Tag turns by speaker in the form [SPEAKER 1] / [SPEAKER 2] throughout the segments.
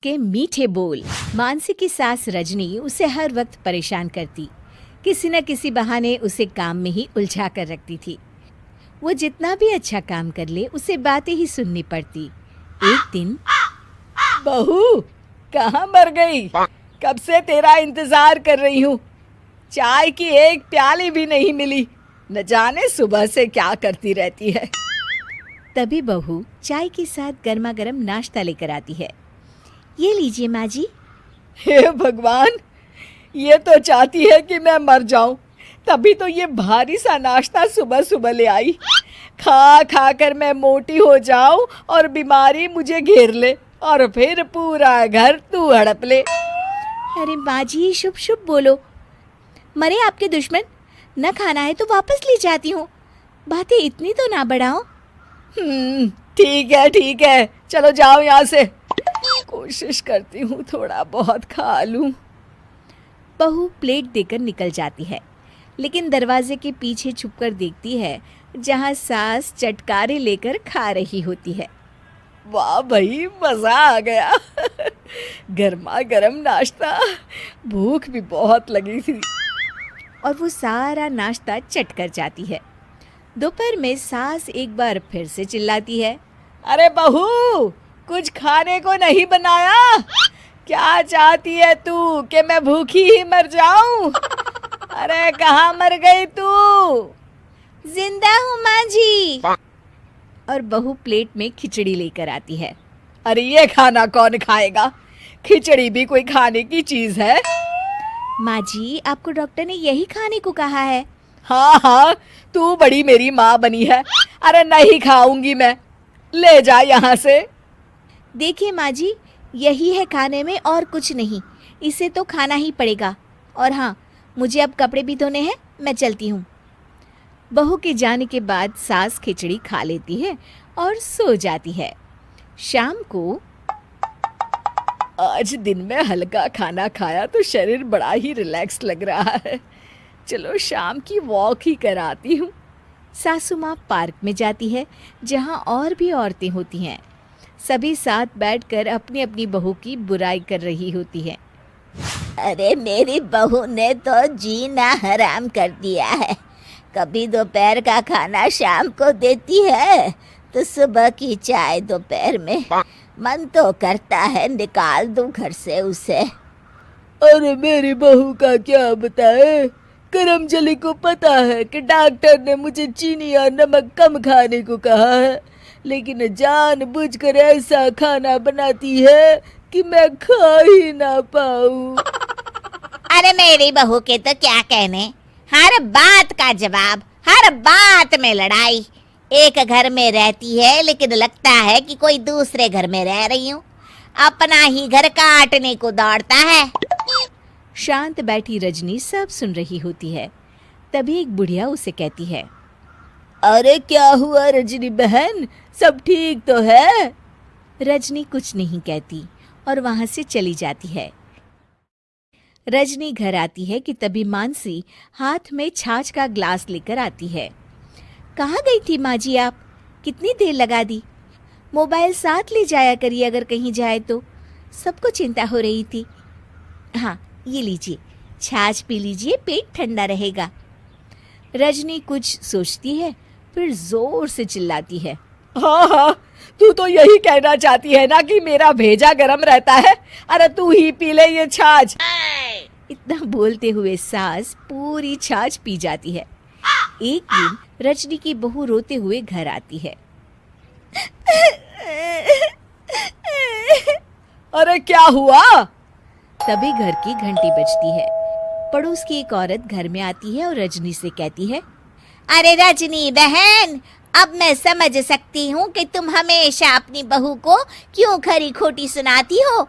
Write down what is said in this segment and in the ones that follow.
[SPEAKER 1] के मीठे बोल। मानसी की सास रजनी उसे हर वक्त परेशान करती, किसी न किसी बहाने उसे काम में ही उलझा कर रखती थी। वो जितना भी अच्छा काम कर ले उसे बातें ही सुननी पड़ती। एक दिन,
[SPEAKER 2] बहू कहाँ मर गई? कब से तेरा इंतजार कर रही हूँ। चाय की एक प्याली भी नहीं मिली। न जाने सुबह से क्या करती रहती है।
[SPEAKER 1] तभी बहू चाय के साथ गर्मा गर्म नाश्ता लेकर आती है। ये लीजिए माँ जी।
[SPEAKER 2] हे भगवान, ये तो चाहती है कि मैं मर जाऊं, तभी तो ये भारी सा नाश्ता सुबह सुबह ले आई। खा खा कर मैं मोटी हो जाऊं और बीमारी मुझे घेर ले और फिर पूरा घर तू हड़प ले।
[SPEAKER 1] अरे माँ जी, शुभ शुभ बोलो। मरे आपके दुश्मन, न खाना है तो वापस ले जाती हूँ। बातें इतनी तो ना बढ़ाओ।
[SPEAKER 2] ठीक है, चलो जाओ यहाँ से। कोशिश करती हूँ थोड़ा बहुत खा लूँ।
[SPEAKER 1] बहू प्लेट देकर निकल जाती है, लेकिन दरवाजे के पीछे छुपकर देखती है जहाँ सास चटकारे लेकर खा रही होती है।
[SPEAKER 2] वाह भाई, मज़ा आ गया। गर्मा गर्म नाश्ता, भूख भी बहुत लगी थी।
[SPEAKER 1] और वो सारा नाश्ता चट कर जाती है। दोपहर में सास एक बार फिर से चिल्लाती है,
[SPEAKER 2] अरे बहू, कुछ खाने को नहीं बनाया? क्या चाहती है तू कि मैं भूखी ही मर जाऊं? अरे कहाँ मर गई तू?
[SPEAKER 1] जिंदा हूँ माँ जी। और बहू प्लेट में खिचड़ी लेकर आती है।
[SPEAKER 2] अरे ये खाना कौन खाएगा? खिचड़ी भी कोई खाने की चीज है?
[SPEAKER 1] माँ जी, आपको डॉक्टर ने यही खाने को कहा है।
[SPEAKER 2] हाँ, तू बड़ी मेरी माँ बनी है। अरे नहीं खाऊंगी मैं, ले जा यहाँ से।
[SPEAKER 1] देखिए माँ जी, यही है खाने में और कुछ नहीं। इसे तो खाना ही पड़ेगा। और हाँ, मुझे अब कपड़े भी धोने हैं, मैं चलती हूँ। बहू के जाने के बाद सास खिचड़ी खा लेती है और सो जाती है। शाम को,
[SPEAKER 2] आज दिन में हल्का खाना खाया तो शरीर बड़ा ही रिलैक्स लग रहा है। चलो शाम की वॉक ही कराती हूँ।
[SPEAKER 1] सासू माँ पार्क में जाती है जहाँ और भी औरतें होती हैं। सभी साथ बैठकर अपनी अपनी बहू की बुराई कर रही होती है।
[SPEAKER 3] अरे मेरी बहू ने तो जीना हराम कर दिया है। कभी दोपहर का खाना शाम को देती है तो सुबह की चाय दोपहर में। मन तो करता है निकाल दूं घर से उसे।
[SPEAKER 2] अरे मेरी बहू का क्या बताए। करमजली को पता है कि डॉक्टर ने मुझे चीनी और नमक कम खाने को कहा है, लेकिन जानबूझकर ऐसा खाना बनाती है कि मैं खा ही ना पाऊं।
[SPEAKER 3] अरे मेरी बहू के तो क्या कहने, हर बात का जवाब, हर बात में लड़ाई। एक घर में रहती है लेकिन लगता है कि कोई दूसरे घर में रह रही हूँ। अपना ही घर काटने को दौड़ता है।
[SPEAKER 1] शांत बैठी रजनी सब सुन रही होती है। तभी एक बुढ़िया उसे कहती है,
[SPEAKER 2] अरे क्या हुआ रजनी बहन, सब ठीक तो है?
[SPEAKER 1] रजनी कुछ नहीं कहती और वहां से चली जाती है। रजनी घर आती है कि तभी मानसी हाथ में छाछ का ग्लास लेकर आती है। कहाँ गई थी माँ जी आप? कितनी देर लगा दी। मोबाइल साथ ले जाया करिए अगर कहीं जाए तो। सबको चिंता हो रही थी। हाँ, ये लीजिए, छाछ पी लीजिए, पेट ठंडा रहेगा। रजनी कुछ सोचती है, फिर जोर से चिल्लाती है,
[SPEAKER 2] हाँ, तू तो यही कहना चाहती है ना कि मेरा भेजा गरम रहता है। अरे तू ही पी ले ये छाछ।
[SPEAKER 1] इतना बोलते हुए सास पूरी छाछ पी जाती है। एक दिन रजनी की बहू रोते हुए घर आती है।
[SPEAKER 2] अरे क्या हुआ?
[SPEAKER 1] तभी घर की घंटी बजती है। पड़ोस की एक औरत घर में आती है और रजनी से कहती है,
[SPEAKER 3] अरे रजनी बहन, अब मैं समझ सकती हूँ कि तुम हमेशा अपनी बहू को क्यों खरी खोटी सुनाती हो।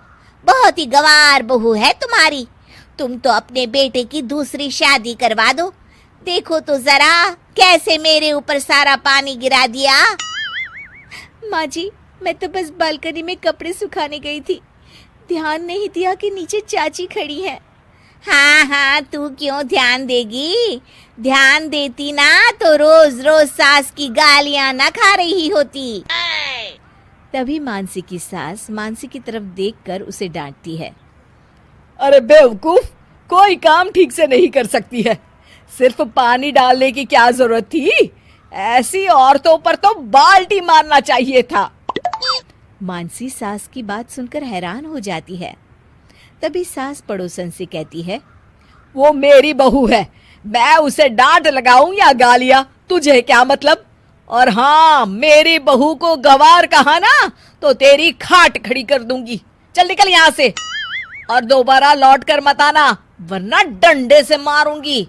[SPEAKER 3] बहुत ही गंवार बहू है तुम्हारी। तुम तो अपने बेटे की दूसरी शादी करवा दो। देखो तो जरा कैसे मेरे ऊपर सारा पानी गिरा दिया।
[SPEAKER 1] माँ जी, मैं तो बस बालकनी में कपड़े सुखाने गई थी, ध्यान नहीं दिया कि नीचे चाची खड़ी है।
[SPEAKER 3] हाँ, तू क्यों ध्यान देगी? ध्यान देती ना तो रोज रोज सास की गालियां ना खा रही होती।
[SPEAKER 1] तभी मानसी की सास मानसी की तरफ देखकर उसे डांटती है।
[SPEAKER 2] अरे बेवकूफ, कोई काम ठीक से नहीं कर सकती है। सिर्फ पानी डालने की क्या जरूरत थी? ऐसी औरतों पर तो बाल्टी मारना चाहिए था।
[SPEAKER 1] मानसी सास की बात सुनकर हैरान हो जाती है। तभी सास पड़ोसन से कहती है,
[SPEAKER 2] वो मेरी बहू है, मैं उसे डांट लगाऊं या गालियां, तुझे क्या मतलब? और हाँ, मेरी बहू को गवार कहा ना तो तेरी खाट खड़ी कर दूंगी। चल निकल यहाँ से और दोबारा लौट कर मत आना, वरना डंडे से मारूंगी।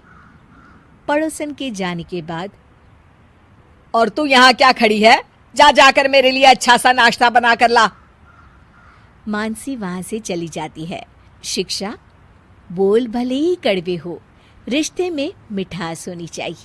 [SPEAKER 1] पड़ोसन के जाने के बाद,
[SPEAKER 2] और तू यहाँ क्या खड़ी है? जा जाकर मेरे लिए अच्छा सा नाश्ता बना कर ला।
[SPEAKER 1] मानसी वहां से चली जाती है। शिक्षा, बोल भले ही कड़वे हो, रिश्ते में मिठास होनी चाहिए।